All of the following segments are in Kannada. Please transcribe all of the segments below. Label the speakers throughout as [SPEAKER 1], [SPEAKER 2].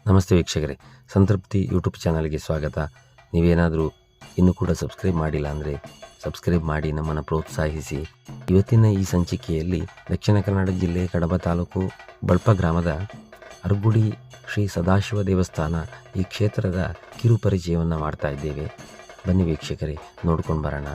[SPEAKER 1] ನಮಸ್ತೆ ವೀಕ್ಷಕರೇ, ಸಂತೃಪ್ತಿ ಯೂಟ್ಯೂಬ್ ಚಾನಲ್ಗೆ ಸ್ವಾಗತ. ನೀವೇನಾದರೂ ಇನ್ನೂ ಕೂಡ ಸಬ್ಸ್ಕ್ರೈಬ್ ಮಾಡಿಲ್ಲ ಅಂದರೆ ಸಬ್ಸ್ಕ್ರೈಬ್ ಮಾಡಿ ನಮ್ಮನ್ನು ಪ್ರೋತ್ಸಾಹಿಸಿ. ಇವತ್ತಿನ ಈ ಸಂಚಿಕೆಯಲ್ಲಿ ದಕ್ಷಿಣ ಕನ್ನಡ ಜಿಲ್ಲೆ ಕಡಬ ತಾಲೂಕು ಬಳ್ಪ ಗ್ರಾಮದ ಅರ್ಗುಡಿ ಶ್ರೀ ಸದಾಶಿವ ದೇವಸ್ಥಾನ, ಈ ಕ್ಷೇತ್ರದ ಕಿರು ಪರಿಚಯವನ್ನು ಮಾಡ್ತಾ ಇದ್ದೇವೆ. ಬನ್ನಿ ವೀಕ್ಷಕರೇ, ನೋಡ್ಕೊಂಡು ಬರೋಣ.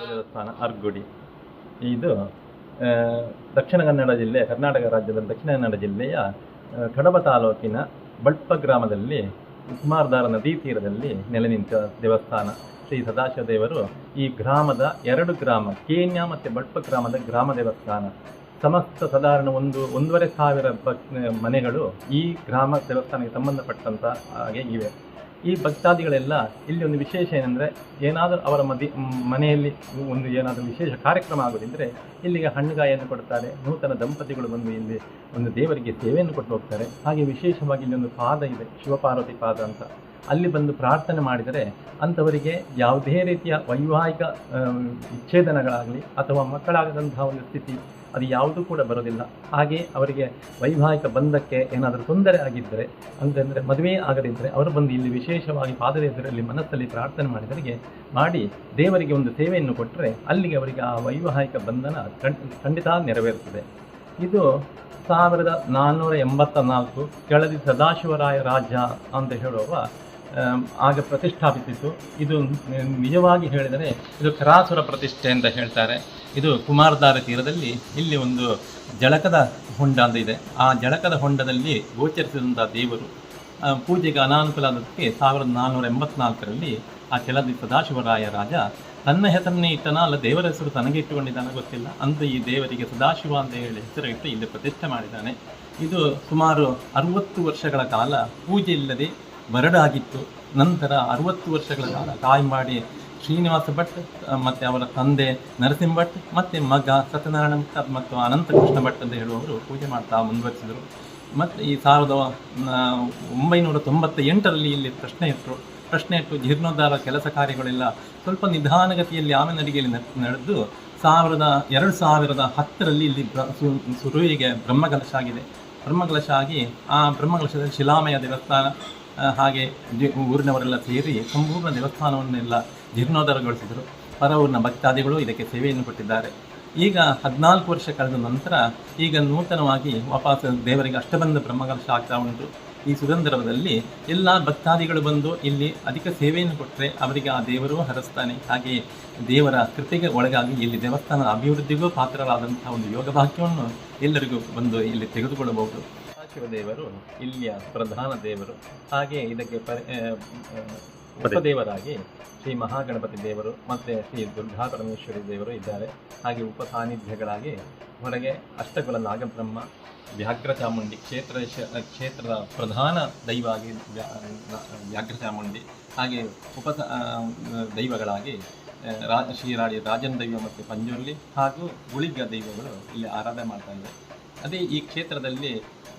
[SPEAKER 2] ದೇವಸ್ಥಾನ ಅರ್ಗುಡಿ ಇದು ದಕ್ಷಿಣ ಕನ್ನಡ ಜಿಲ್ಲೆ, ಕರ್ನಾಟಕ ರಾಜ್ಯದ ದಕ್ಷಿಣ ಕನ್ನಡ ಜಿಲ್ಲೆಯ ಕಡಬ ತಾಲೂಕಿನ ಬಳ್ಪ ಗ್ರಾಮದಲ್ಲಿ ಕುಮಾರಧಾರ ನದಿ ತೀರದಲ್ಲಿ ನೆಲೆ ನಿಂತ ದೇವಸ್ಥಾನ. ಶ್ರೀ ಸದಾಶಿವ ದೇವರು ಈ ಗ್ರಾಮದ 2 ಗ್ರಾಮ, ಕೇನ್ಯ ಮತ್ತು ಬಳ್ಪ ಗ್ರಾಮದ ಗ್ರಾಮ ದೇವಸ್ಥಾನ. ಸಮಸ್ತ ಸಾಧಾರಣ 1,500 ಮನೆಗಳು ಈ ಗ್ರಾಮ ದೇವಸ್ಥಾನಕ್ಕೆ ಸಂಬಂಧಪಟ್ಟಂಥ ಹಾಗೆ ಇವೆ. ಈ ಭಕ್ತಾದಿಗಳೆಲ್ಲ ಇಲ್ಲಿ ಒಂದು ವಿಶೇಷ ಏನಂದರೆ, ಏನಾದರೂ ಅವರ ಮನೆಯಲ್ಲಿ ಏನಾದರೂ ವಿಶೇಷ ಕಾರ್ಯಕ್ರಮ ಆಗೋದಿದ್ದರೆ ಇಲ್ಲಿಗೆ ಹಣ್ಣುಗಾಯನ್ನು ಕೊಡ್ತಾರೆ. ನೂತನ ದಂಪತಿಗಳು ಬಂದು ಇಲ್ಲಿ ಒಂದು ದೇವರಿಗೆ ಸೇವೆಯನ್ನು ಕೊಟ್ಟು ಹೋಗ್ತಾರೆ. ಹಾಗೆ ವಿಶೇಷವಾಗಿ ಇಲ್ಲಿ ಒಂದು ಪಾದ ಇದೆ, ಶಿವಪಾರ್ವತಿ ಪಾದ ಅಂತ. ಅಲ್ಲಿ ಬಂದು ಪ್ರಾರ್ಥನೆ ಮಾಡಿದರೆ ಅಂಥವರಿಗೆ ಯಾವುದೇ ರೀತಿಯ ವೈವಾಹಿಕ ವಿಚ್ಛೇದನಗಳಾಗಲಿ ಅಥವಾ ಮಕ್ಕಳಾಗದಂತಹ ಒಂದು ಸ್ಥಿತಿ ಅದು ಯಾವುದೂ ಕೂಡ ಬರೋದಿಲ್ಲ. ಹಾಗೆ ಅವರಿಗೆ ವೈವಾಹಿಕ ಬಂಧಕ್ಕೆ ಏನಾದರೂ ತೊಂದರೆ ಆಗಿದ್ದರೆ, ಅಂತಂದರೆ ಮದುವೆ ಆಗದಿದ್ದರೆ ಅವರು ಬಂದು ಇಲ್ಲಿ ವಿಶೇಷವಾಗಿ ಪಾದದ ಎದುರಲ್ಲಿ ಮನಸ್ಸಲ್ಲಿ ಪ್ರಾರ್ಥನೆ ಮಾಡಿ ದೇವರಿಗೆ ಒಂದು ಸೇವೆಯನ್ನು ಕೊಟ್ಟರೆ ಅಲ್ಲಿಗೆ ಅವರಿಗೆ ಆ ವೈವಾಹಿಕ ಬಂಧನ ಖಂಡಿತ ನೆರವೇರುತ್ತದೆ. ಇದು 1484 ಕೆಳದಿ ಸದಾಶಿವರಾಯ ರಾಜ್ಯ ಅಂತ ಹೇಳುವ ಆಗ ಪ್ರತಿಷ್ಠಾಪಿಸಿತು. ಇದು ನಿಜವಾಗಿ ಹೇಳಿದರೆ ಇದು ಕರಾಸುರ ಪ್ರತಿಷ್ಠೆ ಅಂತ ಹೇಳ್ತಾರೆ. ಇದು ಕುಮಾರಧಾರ ತೀರದಲ್ಲಿ ಇಲ್ಲಿ ಒಂದು ಜಳಕದ ಹೊಂಡ ಅಂತ ಇದೆ. ಆ ಜಳಕದ ಹೊಂಡದಲ್ಲಿ ಗೋಚರಿಸಿದಂಥ ದೇವರು ಪೂಜೆಗೆ ಅನಾನುಕೂಲಕ್ಕೆ 1484ರಲ್ಲಿ ಆ ಕೆಳದಿ ಸದಾಶಿವರಾಯ ರಾಜ ತನ್ನ ಹೆಸರನ್ನೇ ಇಟ್ಟನ, ಅಲ್ಲ ದೇವರ ಹೆಸರು ತನಗೆ ಇಟ್ಟುಕೊಂಡಿದ್ದಾನೆ ಗೊತ್ತಿಲ್ಲ, ಅಂತ ಈ ದೇವರಿಗೆ ಸದಾಶಿವ ಅಂತ ಹೇಳಿ ಹೆಸರು ಇಟ್ಟು ಇಲ್ಲಿ ಪ್ರತಿಷ್ಠೆ ಮಾಡಿದ್ದಾನೆ. ಇದು ಸುಮಾರು 60 ವರ್ಷಗಳ ಕಾಲ ಪೂಜೆ ಇಲ್ಲದೆ ಬರಡಾಗಿತ್ತು. ನಂತರ 60 ವರ್ಷಗಳ ಕಾಲ ತಾಯಿಮಾಡಿ ಶ್ರೀನಿವಾಸ ಭಟ್ ಮತ್ತು ಅವರ ತಂದೆ ನರಸಿಂಹ ಭಟ್ ಮತ್ತು ಮಗ ಸತ್ಯನಾರಾಯಣ ಭಟ್ ಮತ್ತು ಅನಂತಕೃಷ್ಣ ಭಟ್ ಅಂತ ಹೇಳುವವರು ಪೂಜೆ ಮಾಡ್ತಾ ಮುಂದುವರಿಸಿದರು. ಮತ್ತು ಈ 1998ರಲ್ಲಿ ಇಲ್ಲಿ ಪ್ರಶ್ನೆ ಇಟ್ಟು ಜೀರ್ಣೋದ್ಧಾರ ಕೆಲಸ ಕಾರ್ಯಗಳೆಲ್ಲ ಸ್ವಲ್ಪ ನಿಧಾನಗತಿಯಲ್ಲಿ ಆಮೆನಡಿಗೆಯಲ್ಲಿ ನಡೆದು 2010ರಲ್ಲಿ ಇಲ್ಲಿ ಸುರುವಿಗೆ ಬ್ರಹ್ಮಕಲಶ ಆಗಿದೆ. ಬ್ರಹ್ಮಕಲಶ ಆಗಿ ಆ ಬ್ರಹ್ಮಕಲಶದಲ್ಲಿ ಶಿಲಾಮಯ ದೇವಸ್ಥಾನ ಹಾಗೆ ಊರಿನವರೆಲ್ಲ ಸೇರಿ ಸಂಪೂರ್ಣ ದೇವಸ್ಥಾನವನ್ನೆಲ್ಲ ಜೀರ್ಣೋದ್ಧಾರಗೊಳಿಸಿದರು. ಪರ ಊರಿನ ಭಕ್ತಾದಿಗಳು ಇದಕ್ಕೆ ಸೇವೆಯನ್ನು ಕೊಟ್ಟಿದ್ದಾರೆ. ಈಗ 14 ವರ್ಷ ಕಳೆದ ನಂತರ ಈಗ ನೂತನವಾಗಿ ವಾಪಸ್ ದೇವರಿಗೆ ಅಷ್ಟಬಂಧ ಬ್ರಹ್ಮಕಲಶ ಆಗ್ತಾ ಉಂಟು. ಈ ಸುಗಂಧರ್ವದಲ್ಲಿ ಎಲ್ಲ ಭಕ್ತಾದಿಗಳು ಬಂದು ಇಲ್ಲಿ ಅಧಿಕ ಸೇವೆಯನ್ನು ಕೊಟ್ಟರೆ ಅವರಿಗೆ ಆ ದೇವರು ಹರಸ್ತಾನೆ. ಹಾಗೆಯೇ ದೇವರ ಕೃಪೆಗೆ ಒಳಗಾಗಿ ಇಲ್ಲಿ ದೇವಸ್ಥಾನ ಅಭಿವೃದ್ಧಿಗೂ ಪಾತ್ರರಾದಂತಹ ಒಂದು ಯೋಗ ಭಾಗ್ಯವನ್ನು ಎಲ್ಲರಿಗೂ ಬಂದು ಇಲ್ಲಿ ತೆಗೆದುಕೊಳ್ಳಬಹುದು. ಶಿವದೇವರು ಇಲ್ಲಿಯ ಪ್ರಧಾನ ದೇವರು. ಹಾಗೆ ಇದಕ್ಕೆ ಉಪದೇವರಾಗಿ ಶ್ರೀ ಮಹಾಗಣಪತಿ ದೇವರು ಮತ್ತು ಶ್ರೀ ದುರ್ಗಾ ಪರಮೇಶ್ವರಿ ದೇವರು ಇದ್ದಾರೆ. ಹಾಗೆ ಉಪ ಸಾನ್ನಿಧ್ಯಗಳಾಗಿ ಹೊರಗೆ ಅಷ್ಟಕುಲ ನಾಗಬ್ರಹ್ಮ, ವ್ಯಾಘ್ರ ಚಾಮುಂಡಿ ಕ್ಷೇತ್ರದ ಪ್ರಧಾನ ದೈವ ಆಗಿ ವ್ಯಾಘ್ರ ಚಾಮುಂಡಿ, ಹಾಗೆ ಉಪ ದೈವಗಳಾಗಿ ಶ್ರೀರಾಡಿ ರಾಜನ್ ದೈವ ಮತ್ತು ಪಂಜುರ್ಲಿ ಹಾಗೂ ಗುಳಿಗ ದೈವಗಳು ಇಲ್ಲಿ ಆರಾಧನೆ ಮಾಡ್ತಾ ಇದ್ದಾರೆ. ಅದೇ ಈ ಕ್ಷೇತ್ರದಲ್ಲಿ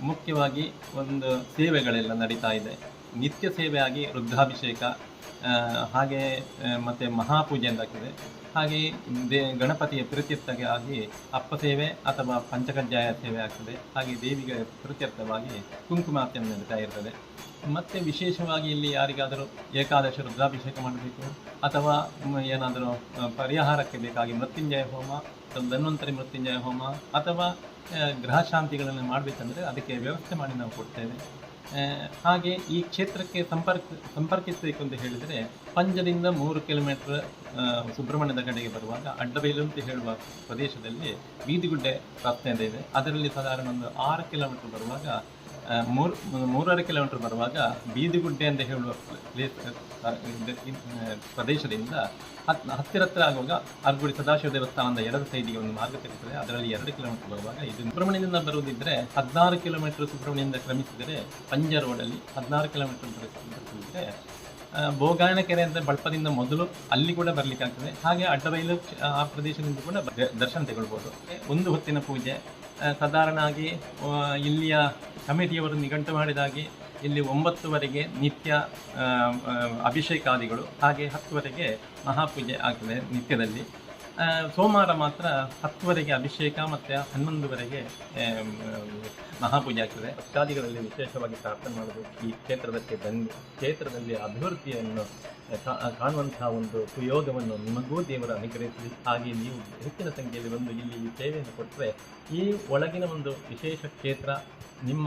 [SPEAKER 2] ಮುಖ್ಯವಾಗಿ ಒಂದು ಸೇವೆಗಳೆಲ್ಲ ನಡೀತಾ ಇದೆ. ನಿತ್ಯ ಸೇವೆಯಾಗಿ ರುದ್ರಾಭಿಷೇಕ ಹಾಗೆ ಮತ್ತು ಮಹಾಪೂಜೆ ಅಂತಾಗ್ತದೆ. ಹಾಗೆ ಗಣಪತಿಯ ಪ್ರೀತ್ಯರ್ಥಗೆ ಆಗಿ ಅಪ್ಪ ಸೇವೆ ಅಥವಾ ಪಂಚಕಜ್ಜಾಯ ಸೇವೆ ಆಗ್ತದೆ. ಹಾಗೆ ದೇವಿಗೆ ಪ್ರೀತ್ಯರ್ಥವಾಗಿ ಕುಂಕುಮಾರ್ಚನೆ ನಡೀತಾ ಇರ್ತದೆ. ಮತ್ತು ವಿಶೇಷವಾಗಿ ಇಲ್ಲಿ ಯಾರಿಗಾದರೂ ಏಕಾದಶಿ ರುದ್ರಾಭಿಷೇಕ ಮಾಡಬೇಕು ಅಥವಾ ಏನಾದರೂ ಪರಿಹಾರಕ್ಕೆ ಬೇಕಾಗಿ ಮೃತ್ಯುಂಜಯ ಹೋಮ, ಧನ್ವಂತರಿ ಮೃತ್ಯುಂಜಯ ಹೋಮ ಅಥವಾ ಗ್ರಹ ಶಾಂತಿಗಳನ್ನು ಮಾಡಬೇಕಂದ್ರೆ ಅದಕ್ಕೆ ವ್ಯವಸ್ಥೆ ಮಾಡಿ ನಾವು ಕೊಡ್ತೇವೆ. ಹಾಗೆ ಈ ಕ್ಷೇತ್ರಕ್ಕೆ ಸಂಪರ್ಕಿಸಬೇಕು ಅಂತ ಹೇಳಿದರೆ ಪಂಜದಿಂದ 3 ಕಿಲೋಮೀಟರ್ ಸುಬ್ರಹ್ಮಣ್ಯದ ಕಡೆಗೆ ಬರುವಾಗ ಅಡ್ಡಬೈಲು ಅಂತ ಹೇಳುವ ಪ್ರದೇಶದಲ್ಲಿ ಬೀದಿಗುಡ್ಡೆ ರಸ್ತೆ ಅಂತ ಇದೆ. ಅದರಲ್ಲಿ ಸಾಧಾರಣ ಒಂದು 6 ಕಿಲೋಮೀಟರ್ ಬರುವಾಗ 3.5 ಕಿಲೋಮೀಟರ್ ಬರುವಾಗ ಬೀದಿಗುಡ್ಡೆ ಅಂತ ಹೇಳುವ ಪ್ರದೇಶದಿಂದ ಹತ್ತಿರ ಆಗುವಾಗ ಅರ್ಗುಡಿ ಸದಾಶಿವ ದೇವಸ್ಥಾನದ ಎಡದ ಸೈಡಿಗೆ ಒಂದು ಮಾರ್ಗ ಸಿಗುತ್ತದೆ. ಅದರಲ್ಲಿ 2 ಕಿಲೋಮೀಟರ್ ಬರುವಾಗ ಇದು ಸುಬ್ರಹ್ಮಣ್ಯದಿಂದ ಬರುವುದಿದ್ದರೆ 16 ಕಿಲೋಮೀಟರ್ ಸುಬ್ರಹ್ಮಣ್ಯದಿಂದ ಕ್ರಮಿಸಿದರೆ ಪಂಜ ರೋಡಲ್ಲಿ 16 ಕಿಲೋಮೀಟರ್ ಬರುತ್ತಿದ್ದರೆ ಬೋಗಾಯನಕೆರೆ ಅಂತ ಬಳಪದಿಂದ ಮೊದಲು ಅಲ್ಲಿ ಕೂಡ ಬರಲಿಕ್ಕಾಗ್ತದೆ. ಹಾಗೆ ಅಡ್ಡಬೈಲು ಆ ಪ್ರದೇಶದಿಂದ ಕೂಡ ದರ್ಶನ ತಗೊಳ್ಬೋದು. ಒಂದು ಹೊತ್ತಿನ ಪೂಜೆ ಸಾಧಾರಣ ಆಗಿ ಇಲ್ಲಿಯ ಕಮಿಟಿಯವರು ನಿಘಂಟು ಮಾಡಿದಾಗೆ ಇಲ್ಲಿ 9ವರೆಗೆ ನಿತ್ಯ ಅಭಿಷೇಕಾದಿಗಳು, ಹಾಗೆ 10ವರೆಗೆ ಮಹಾಪೂಜೆ ಆಗ್ತದೆ ನಿತ್ಯದಲ್ಲಿ. ಸೋಮವಾರ ಮಾತ್ರ 10ವರೆಗೆ ಅಭಿಷೇಕ ಮತ್ತು 11ವರೆಗೆ ಮಹಾಪೂಜೆ ಆಗ್ತದೆ. ಭಕ್ತಾದಿಗಳಲ್ಲಿ ವಿಶೇಷವಾಗಿ ಪ್ರಾರ್ಥನೆ ಮಾಡೋದು ಈ ಕ್ಷೇತ್ರದಕ್ಕೆ ಬಂದು ಕ್ಷೇತ್ರದಲ್ಲಿ ಅಭಿವೃದ್ಧಿಯನ್ನು ಕಾಣುವಂತಹ ಒಂದು ಸುಯೋಗವನ್ನು ನಿಮಗೂ ದೇವರು ಅನುಗ್ರಹಿಸಲಿ. ಹಾಗೆ ನೀವು ಹೆಚ್ಚಿನ ಸಂಖ್ಯೆಯಲ್ಲಿ ಬಂದು ಇಲ್ಲಿ ಈ ಸೇವೆಯನ್ನು ಕೊಟ್ಟರೆ ಈ ಒಳಗಿನ ಒಂದು ವಿಶೇಷ ಕ್ಷೇತ್ರ ನಿಮ್ಮ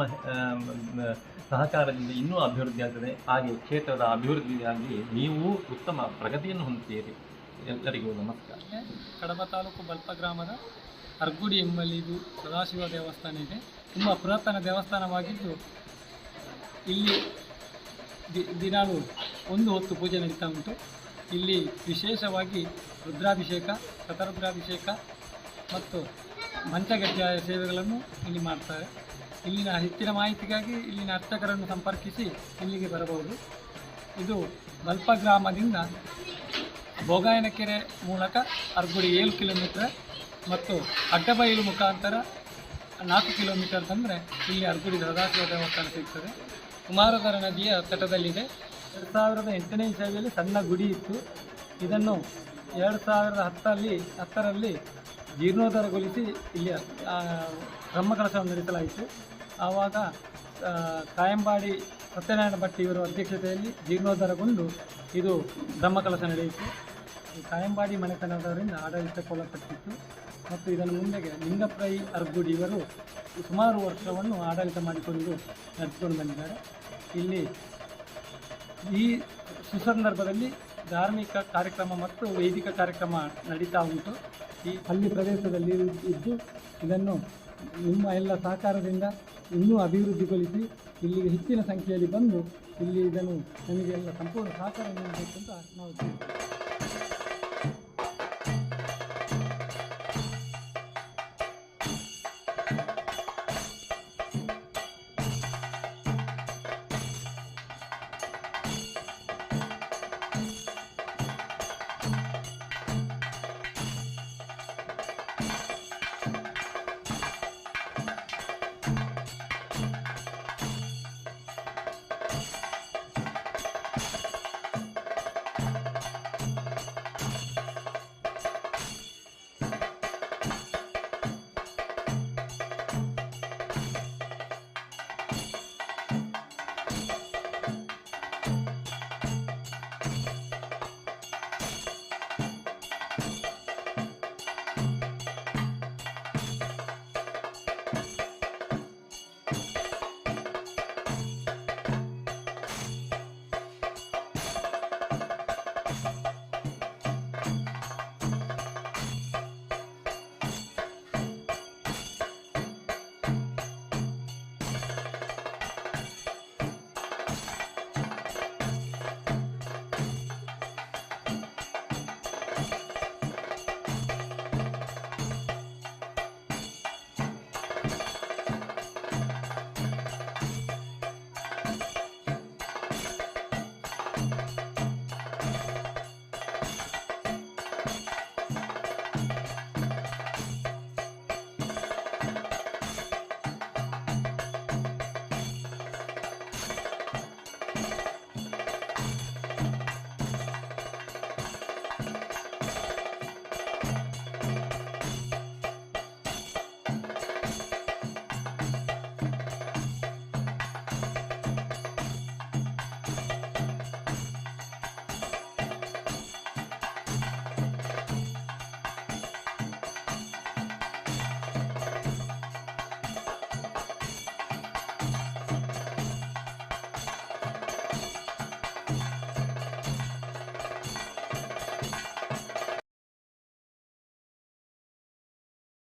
[SPEAKER 2] ಸಹಕಾರದಿಂದ ಇನ್ನೂ ಅಭಿವೃದ್ಧಿ ಆಗ್ತದೆ. ಹಾಗೆ ಕ್ಷೇತ್ರದ ಅಭಿವೃದ್ಧಿಯಾಗಿ ನೀವು ಉತ್ತಮ ಪ್ರಗತಿಯನ್ನು ಹೊಂದುತ್ತೀರಿ. ಎಲ್ಲರಿಗೂ ನಮಸ್ಕಾರ.
[SPEAKER 3] ಕಡಬ ತಾಲೂಕು ಬಲ್ಪ ಗ್ರಾಮದ ಅರ್ಗುಡಿ ಎಂಬಲ್ಲಿ ಇದು ಸದಾಶಿವ ದೇವಸ್ಥಾನ ಇದೆ. ತುಂಬ ಪುರಾತನ ದೇವಸ್ಥಾನವಾಗಿದ್ದು ಇಲ್ಲಿ ದಿನಾಲು ಒಂದು ಹೊತ್ತು ಪೂಜೆ ನಡೀತಾ ಉಂಟು. ಇಲ್ಲಿ ವಿಶೇಷವಾಗಿ ರುದ್ರಾಭಿಷೇಕ, ಶತರುದ್ರಾಭಿಷೇಕ ಮತ್ತು ಪಂಚಗಜ್ಜಾಯ ಸೇವೆಗಳನ್ನು ಇಲ್ಲಿ ಮಾಡ್ತಾರೆ. ಇಲ್ಲಿನ ಹೆಚ್ಚಿನ ಮಾಹಿತಿಗಾಗಿ ಇಲ್ಲಿನ ಅರ್ಚಕರನ್ನು ಸಂಪರ್ಕಿಸಿ ಇಲ್ಲಿಗೆ ಬರಬಹುದು. ಇದು ಬಲ್ಪ ಗ್ರಾಮದಿಂದ ಬೋಗಾಯನಕೆರೆ ಮೂಲಕ ಅರ್ಗುಡಿ 7 ಕಿಲೋಮೀಟರ್ ಮತ್ತು ಅಡ್ಡಬೈಲು ಮುಖಾಂತರ 4 ಕಿಲೋಮೀಟರ್ ತಂದರೆ ಇಲ್ಲಿ ಅರ್ಗುಡಿ ಸದಾಶಿವ ದೇವಸ್ಥಾನ ಸಿಗ್ತದೆ. ಕುಮಾರಧಾರ ನದಿಯ ತಟದಲ್ಲಿದೆ. 2008ನೇ ಇಸವಿಯಲ್ಲಿ ಸಣ್ಣ ಗುಡಿ ಇತ್ತು. ಇದನ್ನು 2010ರಲ್ಲಿ ಜೀರ್ಣೋದ್ಧಾರಗೊಳಿಸಿ ಇಲ್ಲಿ ಬ್ರಹ್ಮಕಲಶವನ್ನು ನಡೆಸಲಾಯಿತು. ಆವಾಗ ಕಾಯಂಬಾಡಿ ಸತ್ಯನಾರಾಯಣ ಭಟ್ ಇವರ ಅಧ್ಯಕ್ಷತೆಯಲ್ಲಿ ಜೀರ್ಣೋದ್ಧಾರಗೊಂಡು ಇದು ಬ್ರಹ್ಮಕಲಶ ನಡೆಯಿತು. ಕಾಯಂಬಾಡಿ ಮನೆತನದವರಿಂದ ಆಡಳಿತಕ್ಕೊಳಪಟ್ಟಿತ್ತು ಮತ್ತು ಇದನ್ನು ಮುಂದೆಗೆ ಲಿಂಗಪ್ರೈ ಅರ್ಗುಡಿ ಇವರು ಸುಮಾರು ವರ್ಷವನ್ನು ಆಡಳಿತ ಮಾಡಿಕೊಂಡು ನಡೆಸಿಕೊಂಡು ಬಂದಿದ್ದಾರೆ. ಇಲ್ಲಿ ಈ ಸುಸಂದರ್ಭದಲ್ಲಿ ಧಾರ್ಮಿಕ ಕಾರ್ಯಕ್ರಮ ಮತ್ತು ವೈದಿಕ ಕಾರ್ಯಕ್ರಮ ನಡೀತಾ ಉಂಟು. ಈ ಹಳ್ಳಿ ಪ್ರದೇಶದಲ್ಲಿ ಇದ್ದು ಇದನ್ನು ನಿಮ್ಮ ಎಲ್ಲ ಸಹಕಾರದಿಂದ ಇನ್ನೂ ಅಭಿವೃದ್ಧಿಗೊಳಿಸಿ ಇಲ್ಲಿಗೆ ಹೆಚ್ಚಿನ ಸಂಖ್ಯೆಯಲ್ಲಿ ಬಂದು ಇಲ್ಲಿ ಇದನ್ನು ನಮಗೆಲ್ಲ ಸಂಪೂರ್ಣ ಸಹಕಾರ ನೀಡಬೇಕು ಅಂತ ನಾವು